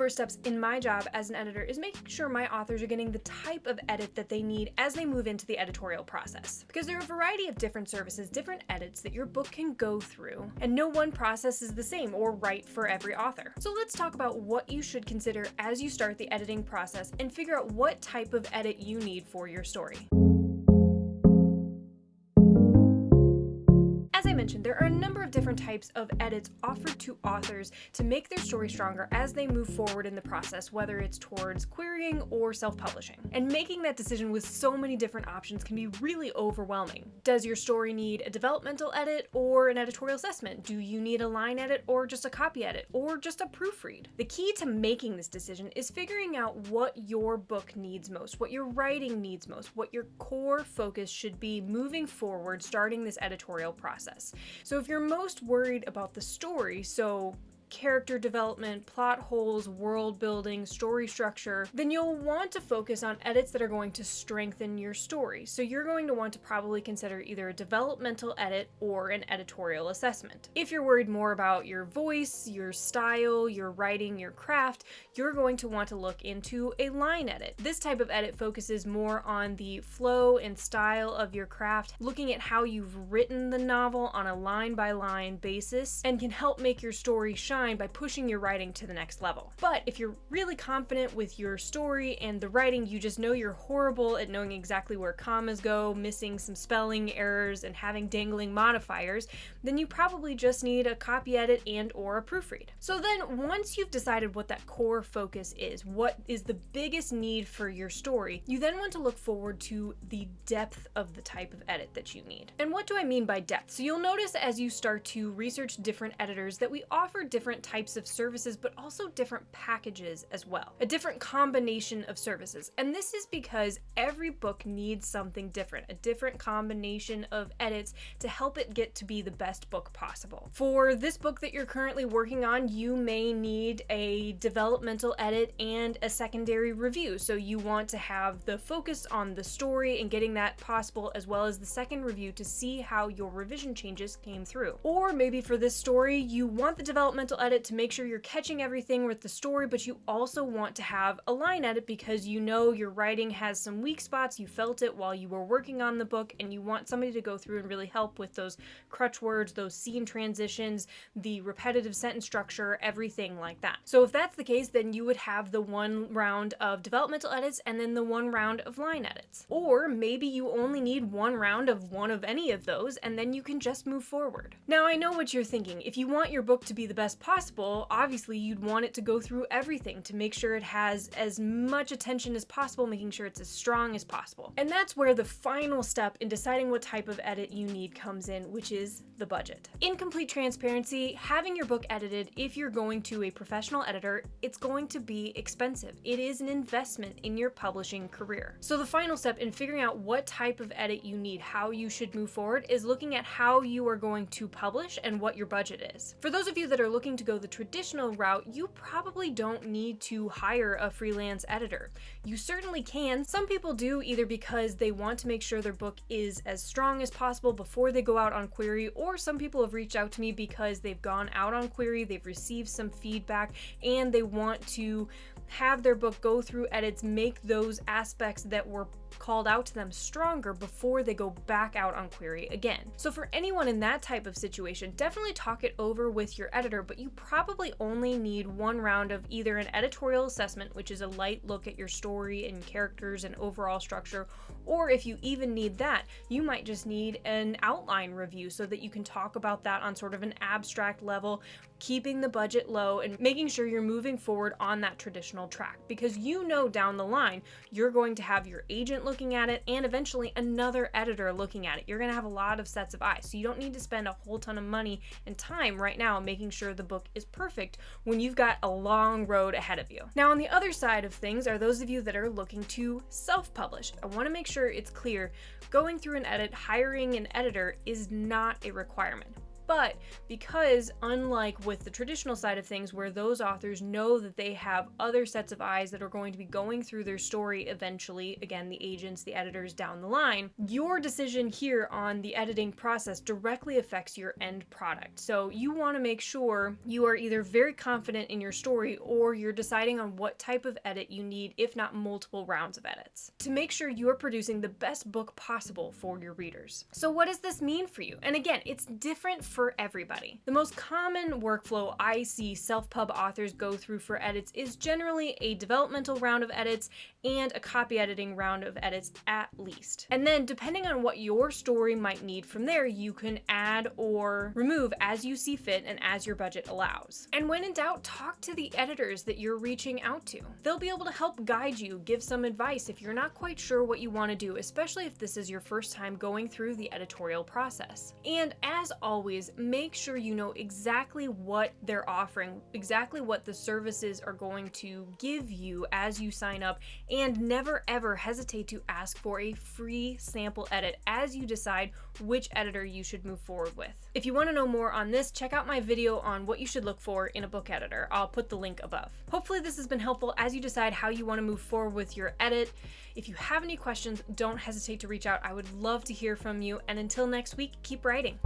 first steps in my job as an editor is making sure my authors are getting the type of edit that they need as they move into the editorial process. Because there are a variety of different services, different edits that your book can go through, and no one process is the same or right for every author. So let's talk about what you should consider as you start the editing process and figure out what type of edit you need for your story. As I mentioned, there are a number of different types of edits offered to authors to make their story stronger as they move forward in the process, whether it's towards querying or self-publishing. And making that decision with so many different options can be really overwhelming. Does your story need a developmental edit or an editorial assessment? Do you need a line edit or just a copy edit or just a proofread? The key to making this decision is figuring out what your book needs most, what your writing needs most, what your core focus should be moving forward starting this editorial process. So if you're most worried about the story, so character development, plot holes, world building, story structure, then you'll want to focus on edits that are going to strengthen your story. So you're going to want to probably consider either a developmental edit or an editorial assessment. If you're worried more about your voice, your style, your writing, your craft, you're going to want to look into a line edit. This type of edit focuses more on the flow and style of your craft, looking at how you've written the novel on a line-by-line basis, and can help make your story shine by pushing your writing to the next level. But if you're really confident with your story and the writing, you just know you're horrible at knowing exactly where commas go, missing some spelling errors, and having dangling modifiers, then you probably just need a copy edit and or a proofread. So then once you've decided what that core focus is, what is the biggest need for your story, you then want to look forward to the depth of the type of edit that you need. And what do I mean by depth? So you'll notice as you start to research different editors that we offer different types of services, but also different packages as well. A different combination of services. And this is because every book needs something different, a different combination of edits to help it get to be the best book possible. For this book that you're currently working on, you may need a developmental edit and a secondary review. So you want to have the focus on the story and getting that possible, as well as the second review to see how your revision changes came through. Or maybe for this story, you want the developmental edit to make sure you're catching everything with the story, but you also want to have a line edit because you know your writing has some weak spots, you felt it while you were working on the book, and you want somebody to go through and really help with those crutch words, those scene transitions, the repetitive sentence structure, everything like that. So if that's the case, then you would have the one round of developmental edits and then the one round of line edits. Or maybe you only need one round of one of any of those, and then you can just move forward. Now I know what you're thinking. If you want your book to be the best possible, obviously you'd want it to go through everything to make sure it has as much attention as possible, making sure it's as strong as possible. And that's where the final step in deciding what type of edit you need comes in, which is the budget. In complete transparency, having your book edited, if you're going to a professional editor, it's going to be expensive. It is an investment in your publishing career. So the final step in figuring out what type of edit you need, how you should move forward, is looking at how you are going to publish and what your budget is. For those of you that are looking to go the traditional route, you probably don't need to hire a freelance editor. You certainly can. Some people do, either because they want to make sure their book is as strong as possible before they go out on query, or some people have reached out to me because they've gone out on query, they've received some feedback, and they want to have their book go through edits, make those aspects that were called out to them stronger before they go back out on query again. So for anyone in that type of situation, definitely talk it over with your editor, but you probably only need one round of either an editorial assessment, which is a light look at your story and characters and overall structure, or if you even need that, you might just need an outline review so that you can talk about that on sort of an abstract level, keeping the budget low and making sure you're moving forward on that traditional track, because you know down the line you're going to have your agent looking at it and eventually another editor looking at it. You're going to have a lot of sets of eyes, so you don't need to spend a whole ton of money and time right now making sure the book is perfect when you've got a long road ahead of you. Now on the other side of things are those of you that are looking to self-publish. I want to make sure it's clear, going through an edit, hiring an editor is not a requirement. But because, unlike with the traditional side of things where those authors know that they have other sets of eyes that are going to be going through their story eventually, again, the agents, the editors down the line, your decision here on the editing process directly affects your end product. So you want to make sure you are either very confident in your story or you're deciding on what type of edit you need, if not multiple rounds of edits, to make sure you're producing the best book possible for your readers. So what does this mean for you? And again, it's different for everybody. The most common workflow I see self-pub authors go through for edits is generally a developmental round of edits and a copy editing round of edits at least. And then depending on what your story might need from there, you can add or remove as you see fit and as your budget allows. And when in doubt, talk to the editors that you're reaching out to. They'll be able to help guide you, give some advice if you're not quite sure what you want to do, especially if this is your first time going through the editorial process. And as always, make sure you know exactly what they're offering, exactly what the services are going to give you as you sign up, and never ever hesitate to ask for a free sample edit as you decide which editor you should move forward with. If you want to know more on this, check out my video on what you should look for in a book editor. I'll put the link above. Hopefully this has been helpful as you decide how you want to move forward with your edit. If you have any questions, don't hesitate to reach out. I would love to hear from you. And until next week, keep writing.